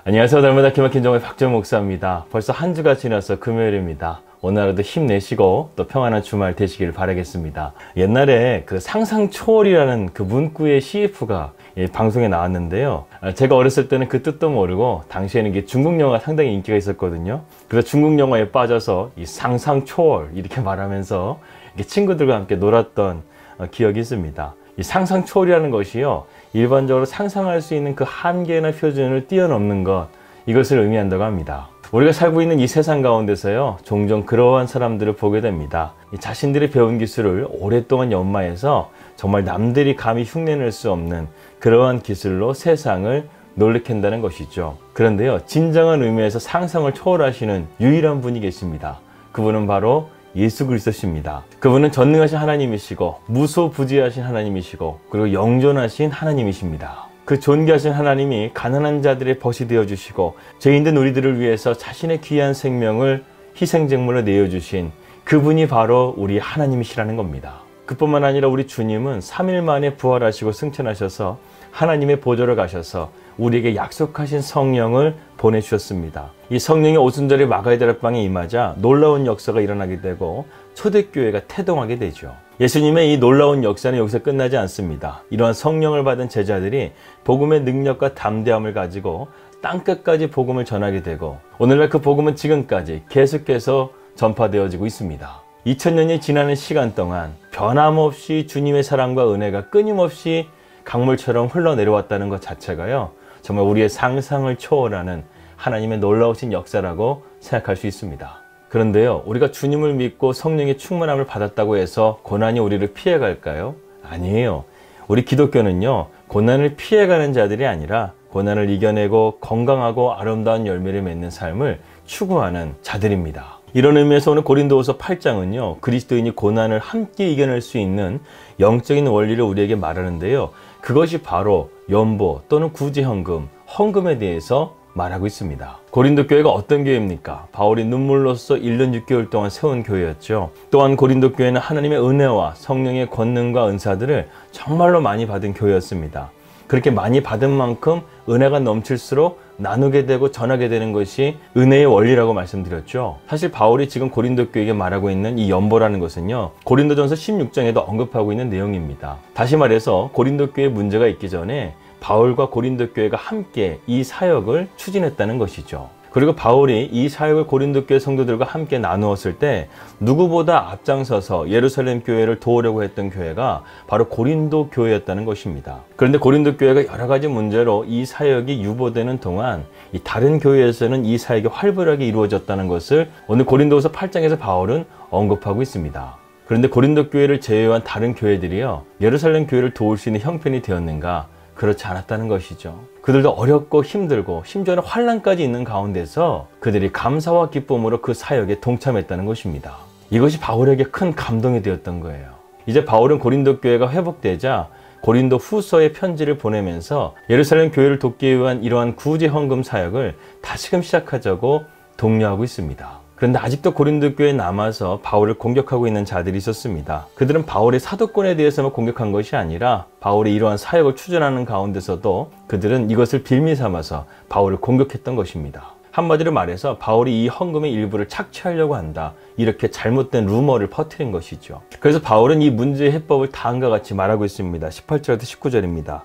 안녕하세요. 날마다 기막힌 정의 박재훈 목사입니다. 벌써 한 주가 지나서 금요일입니다. 오늘 하루도 힘내시고 또 평안한 주말 되시길 바라겠습니다. 옛날에 그 상상 초월이라는 그 문구의 CF가 방송에 나왔는데요. 제가 어렸을 때는 그 뜻도 모르고 당시에는 이게 중국 영화가 상당히 인기가 있었거든요. 그래서 중국 영화에 빠져서 이 상상 초월 이렇게 말하면서 이렇게 친구들과 함께 놀았던 기억이 있습니다. 이 상상 초월이라는 것이요, 일반적으로 상상할 수 있는 그 한계나 표준을 뛰어넘는 것, 이것을 의미한다고 합니다. 우리가 살고 있는 이 세상 가운데서요, 종종 그러한 사람들을 보게 됩니다. 자신들이 배운 기술을 오랫동안 연마해서 정말 남들이 감히 흉내낼 수 없는 그러한 기술로 세상을 놀래킨다는 것이죠. 그런데요, 진정한 의미에서 상상을 초월하시는 유일한 분이 계십니다. 그분은 바로 예수 그리스도십니다. 그분은 전능하신 하나님이시고 무소부지하신 하나님이시고 그리고 영존하신 하나님이십니다. 그 존귀하신 하나님이 가난한 자들의 벗이 되어주시고 죄인된 우리들을 위해서 자신의 귀한 생명을 희생제물로 내어주신 그분이 바로 우리 하나님이시라는 겁니다. 그뿐만 아니라 우리 주님은 3일 만에 부활하시고 승천하셔서 하나님의 보좌로 가셔서 우리에게 약속하신 성령을 보내주셨습니다. 이 성령이 오순절에 마가다락방에 임하자 놀라운 역사가 일어나게 되고 초대교회가 태동하게 되죠. 예수님의 이 놀라운 역사는 여기서 끝나지 않습니다. 이러한 성령을 받은 제자들이 복음의 능력과 담대함을 가지고 땅끝까지 복음을 전하게 되고 오늘날 그 복음은 지금까지 계속해서 전파되어지고 있습니다. 2000년이 지나는 시간 동안 변함없이 주님의 사랑과 은혜가 끊임없이 강물처럼 흘러내려왔다는 것 자체가요, 정말 우리의 상상을 초월하는 하나님의 놀라우신 역사라고 생각할 수 있습니다. 그런데요, 우리가 주님을 믿고 성령의 충만함을 받았다고 해서 고난이 우리를 피해갈까요? 아니에요. 우리 기독교는요, 고난을 피해가는 자들이 아니라 고난을 이겨내고 건강하고 아름다운 열매를 맺는 삶을 추구하는 자들입니다. 이런 의미에서 오늘 고린도후서 8장은요, 그리스도인이 고난을 함께 이겨낼 수 있는 영적인 원리를 우리에게 말하는데요, 그것이 바로 연보 또는 구제헌금, 헌금에 대해서 말하고 있습니다. 고린도 교회가 어떤 교회입니까? 바울이 눈물로써 1년 6개월 동안 세운 교회였죠. 또한 고린도 교회는 하나님의 은혜와 성령의 권능과 은사들을 정말로 많이 받은 교회였습니다. 그렇게 많이 받은 만큼 은혜가 넘칠수록 나누게 되고 전하게 되는 것이 은혜의 원리라고 말씀드렸죠. 사실 바울이 지금 고린도 교회에게 말하고 있는 이 연보라는 것은요, 고린도전서 16장에도 언급하고 있는 내용입니다. 다시 말해서 고린도 교회에 문제가 있기 전에 바울과 고린도 교회가 함께 이 사역을 추진했다는 것이죠. 그리고 바울이 이 사역을 고린도 교회 성도들과 함께 나누었을 때 누구보다 앞장서서 예루살렘 교회를 도우려고 했던 교회가 바로 고린도 교회였다는 것입니다. 그런데 고린도 교회가 여러 가지 문제로 이 사역이 유보되는 동안 이 다른 교회에서는 이 사역이 활발하게 이루어졌다는 것을 오늘 고린도후서 8장에서 바울은 언급하고 있습니다. 그런데 고린도 교회를 제외한 다른 교회들이요, 예루살렘 교회를 도울 수 있는 형편이 되었는가? 그렇지 않았다는 것이죠. 그들도 어렵고 힘들고 심지어는 환난까지 있는 가운데서 그들이 감사와 기쁨으로 그 사역에 동참했다는 것입니다. 이것이 바울에게 큰 감동이 되었던 거예요. 이제 바울은 고린도 교회가 회복되자 고린도 후서의 편지를 보내면서 예루살렘 교회를 돕기 위한 이러한 구제 헌금 사역을 다시금 시작하자고 독려하고 있습니다. 그런데 아직도 고린도 교회에 남아서 바울을 공격하고 있는 자들이 있었습니다. 그들은 바울의 사도권에 대해서만 공격한 것이 아니라 바울이 이러한 사역을 추진하는 가운데서도 그들은 이것을 빌미 삼아서 바울을 공격했던 것입니다. 한마디로 말해서 바울이 이 헌금의 일부를 착취하려고 한다, 이렇게 잘못된 루머를 퍼뜨린 것이죠. 그래서 바울은 이 문제의 해법을 다음과 같이 말하고 있습니다. 18절부터 19절입니다.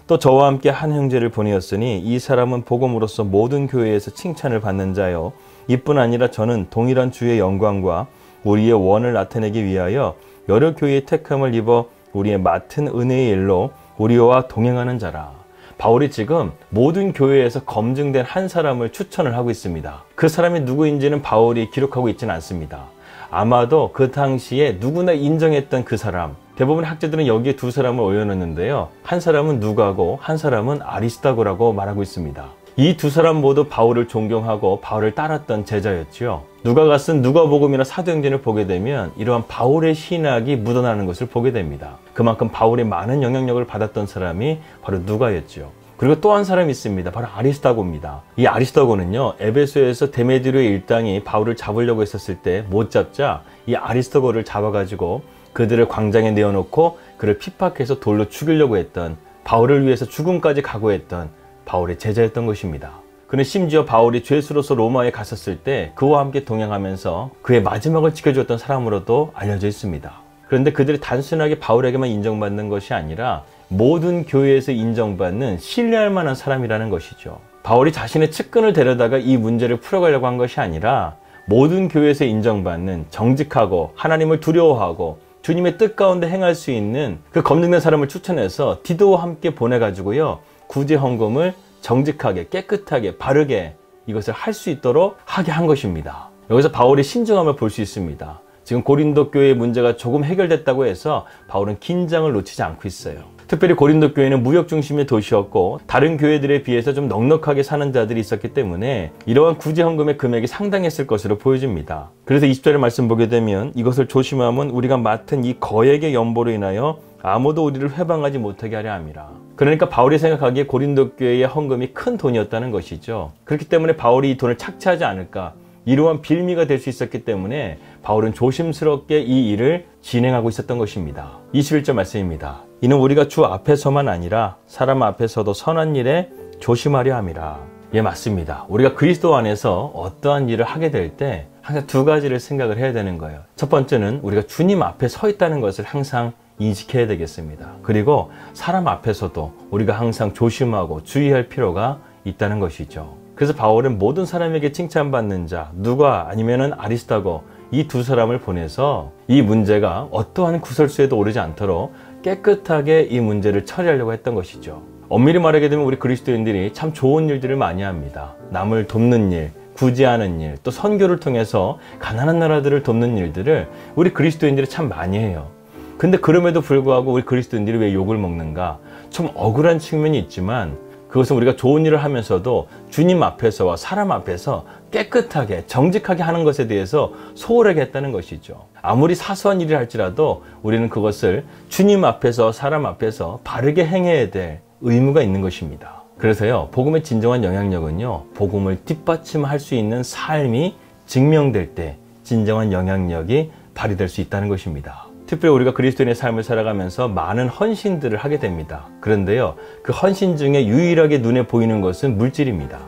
또 저와 함께 한 형제를 보내었으니 이 사람은 복음으로서 모든 교회에서 칭찬을 받는 자요, 이뿐 아니라 저는 동일한 주의 영광과 우리의 원을 나타내기 위하여 여러 교회의 택함을 입어 우리의 맡은 은혜의 일로 우리와 동행하는 자라. 바울이 지금 모든 교회에서 검증된 한 사람을 추천을 하고 있습니다. 그 사람이 누구인지는 바울이 기록하고 있지는 않습니다. 아마도 그 당시에 누구나 인정했던 그 사람, 대부분의 학자들은 여기에 두 사람을 올려놓는데요, 한 사람은 누가고 한 사람은 아리스다고라고 말하고 있습니다. 이 두 사람 모두 바울을 존경하고 바울을 따랐던 제자였지요. 누가가 쓴 누가복음이나 사도행전을 보게 되면 이러한 바울의 신학이 묻어나는 것을 보게 됩니다. 그만큼 바울의 많은 영향력을 받았던 사람이 바로 누가였죠. 그리고 또 한 사람이 있습니다. 바로 아리스다고입니다. 이 아리스다고는요, 에베소에서 데메드리오의 일당이 바울을 잡으려고 했었을 때 못 잡자 이 아리스다고를 잡아가지고 그들을 광장에 내어놓고 그를 핍박해서 돌로 죽이려고 했던, 바울을 위해서 죽음까지 각오했던 바울의 제자였던 것입니다. 그는 심지어 바울이 죄수로서 로마에 갔었을 때 그와 함께 동행하면서 그의 마지막을 지켜주었던 사람으로도 알려져 있습니다. 그런데 그들이 단순하게 바울에게만 인정받는 것이 아니라 모든 교회에서 인정받는 신뢰할 만한 사람이라는 것이죠. 바울이 자신의 측근을 데려다가 이 문제를 풀어가려고 한 것이 아니라 모든 교회에서 인정받는 정직하고 하나님을 두려워하고 주님의 뜻 가운데 행할 수 있는 그 검증된 사람을 추천해서 디도와 함께 보내가지고요, 구제 헌금을 정직하게 깨끗하게 바르게 이것을 할 수 있도록 하게 한 것입니다. 여기서 바울의 신중함을 볼 수 있습니다. 지금 고린도 교회의 문제가 조금 해결됐다고 해서 바울은 긴장을 놓치지 않고 있어요. 특별히 고린도 교회는 무역 중심의 도시였고 다른 교회들에 비해서 좀 넉넉하게 사는 자들이 있었기 때문에 이러한 구제 헌금의 금액이 상당했을 것으로 보여집니다. 그래서 20절의 말씀 보게 되면 이것을 조심하면 우리가 맡은 이 거액의 연보로 인하여 아무도 우리를 회방하지 못하게 하려 함이라. 그러니까 바울이 생각하기에 고린도 교회의 헌금이 큰 돈이었다는 것이죠. 그렇기 때문에 바울이 이 돈을 착취하지 않을까, 이러한 빌미가 될 수 있었기 때문에 바울은 조심스럽게 이 일을 진행하고 있었던 것입니다. 21절 말씀입니다. 이는 우리가 주 앞에서만 아니라 사람 앞에서도 선한 일에 조심하려 함이라. 예, 맞습니다. 우리가 그리스도 안에서 어떠한 일을 하게 될 때 항상 두 가지를 생각을 해야 되는 거예요. 첫 번째는 우리가 주님 앞에 서 있다는 것을 항상 인식해야 되겠습니다. 그리고 사람 앞에서도 우리가 항상 조심하고 주의할 필요가 있다는 것이죠. 그래서 바울은 모든 사람에게 칭찬받는 자, 누가 아니면은 아리스타고, 이 두 사람을 보내서 이 문제가 어떠한 구설수에도 오르지 않도록 깨끗하게 이 문제를 처리하려고 했던 것이죠. 엄밀히 말하게 되면 우리 그리스도인들이 참 좋은 일들을 많이 합니다. 남을 돕는 일, 구제하는 일, 또 선교를 통해서 가난한 나라들을 돕는 일들을 우리 그리스도인들이 참 많이 해요. 근데 그럼에도 불구하고 우리 그리스도인들이 왜 욕을 먹는가? 좀 억울한 측면이 있지만 그것은 우리가 좋은 일을 하면서도 주님 앞에서와 사람 앞에서 깨끗하게 정직하게 하는 것에 대해서 소홀하게 했다는 것이죠. 아무리 사소한 일을 할지라도 우리는 그것을 주님 앞에서 사람 앞에서 바르게 행해야 될 의무가 있는 것입니다. 그래서요, 복음의 진정한 영향력은요, 복음을 뒷받침할 수 있는 삶이 증명될 때 진정한 영향력이 발휘될 수 있다는 것입니다. 특별히 우리가 그리스도인의 삶을 살아가면서 많은 헌신들을 하게 됩니다. 그런데요, 그 헌신 중에 유일하게 눈에 보이는 것은 물질입니다.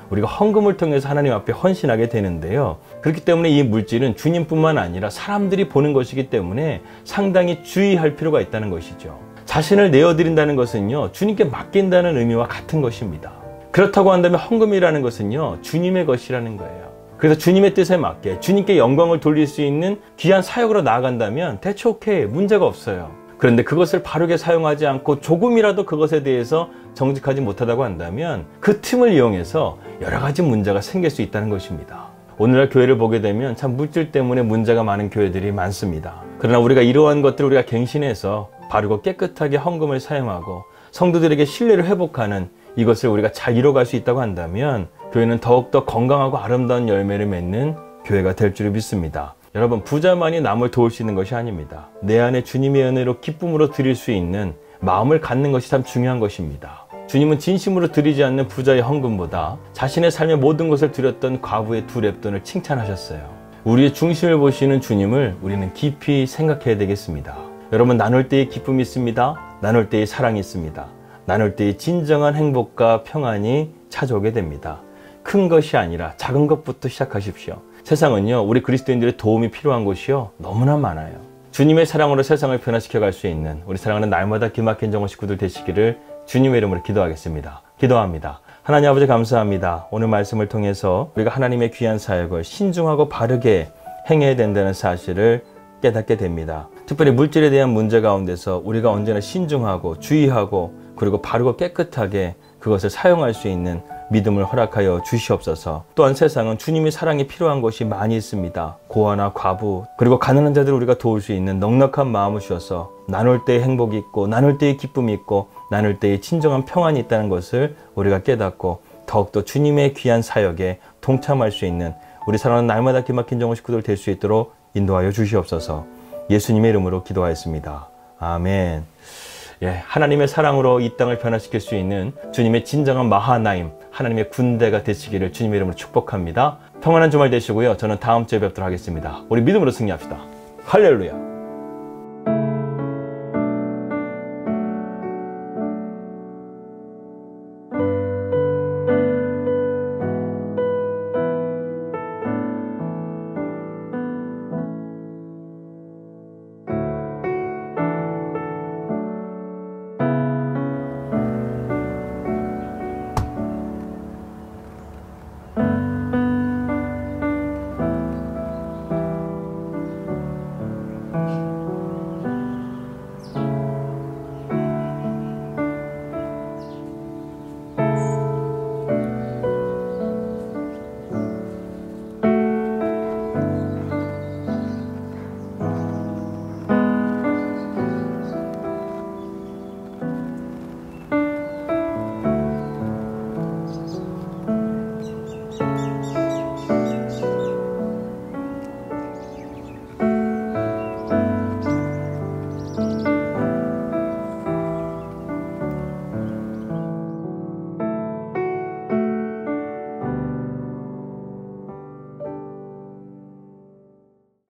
우리가 헌금을 통해서 하나님 앞에 헌신하게 되는데요, 그렇기 때문에 이 물질은 주님뿐만 아니라 사람들이 보는 것이기 때문에 상당히 주의할 필요가 있다는 것이죠. 자신을 내어드린다는 것은요, 주님께 맡긴다는 의미와 같은 것입니다. 그렇다고 한다면 헌금이라는 것은요, 주님의 것이라는 거예요. 그래서 주님의 뜻에 맞게 주님께 영광을 돌릴 수 있는 귀한 사역으로 나아간다면 대체 오케이, 문제가 없어요. 그런데 그것을 바르게 사용하지 않고 조금이라도 그것에 대해서 정직하지 못하다고 한다면 그 틈을 이용해서 여러 가지 문제가 생길 수 있다는 것입니다. 오늘날 교회를 보게 되면 참 물질 때문에 문제가 많은 교회들이 많습니다. 그러나 우리가 이러한 것들을 우리가 갱신해서 바르고 깨끗하게 헌금을 사용하고 성도들에게 신뢰를 회복하는 이것을 우리가 잘 이뤄갈 수 있다고 한다면 교회는 더욱더 건강하고 아름다운 열매를 맺는 교회가 될 줄 믿습니다. 여러분, 부자만이 남을 도울 수 있는 것이 아닙니다. 내 안에 주님의 은혜로 기쁨으로 드릴 수 있는 마음을 갖는 것이 참 중요한 것입니다. 주님은 진심으로 드리지 않는 부자의 헌금보다 자신의 삶의 모든 것을 드렸던 과부의 두 렙돈을 칭찬하셨어요. 우리의 중심을 보시는 주님을 우리는 깊이 생각해야 되겠습니다. 여러분, 나눌 때의 기쁨이 있습니다. 나눌 때의 사랑이 있습니다. 나눌 때의 진정한 행복과 평안이 찾아오게 됩니다. 큰 것이 아니라 작은 것부터 시작하십시오. 세상은요, 우리 그리스도인들의 도움이 필요한 곳이요, 너무나 많아요. 주님의 사랑으로 세상을 변화시켜 갈 수 있는 우리 사랑하는 날마다 기막힌 정원 식구들 되시기를 주님의 이름으로 기도하겠습니다. 기도합니다. 하나님 아버지, 감사합니다. 오늘 말씀을 통해서 우리가 하나님의 귀한 사역을 신중하고 바르게 행해야 된다는 사실을 깨닫게 됩니다. 특별히 물질에 대한 문제 가운데서 우리가 언제나 신중하고 주의하고 그리고 바르고 깨끗하게 그것을 사용할 수 있는 믿음을 허락하여 주시옵소서. 또한 세상은 주님의 사랑이 필요한 것이 많이 있습니다. 고아나 과부 그리고 가난한 자들을 우리가 도울 수 있는 넉넉한 마음을 주셔서 나눌 때의 행복이 있고 나눌 때의 기쁨이 있고 나눌 때의 진정한 평안이 있다는 것을 우리가 깨닫고 더욱더 주님의 귀한 사역에 동참할 수 있는 우리 사랑하는 날마다 기막힌 정원 식구들 될 수 있도록 인도하여 주시옵소서. 예수님의 이름으로 기도하였습니다. 아멘. 예, 하나님의 사랑으로 이 땅을 변화시킬 수 있는 주님의 진정한 마하나임, 하나님의 군대가 되시기를 주님의 이름으로 축복합니다. 평안한 주말 되시고요. 저는 다음 주에 뵙도록 하겠습니다. 우리 믿음으로 승리합시다. 할렐루야.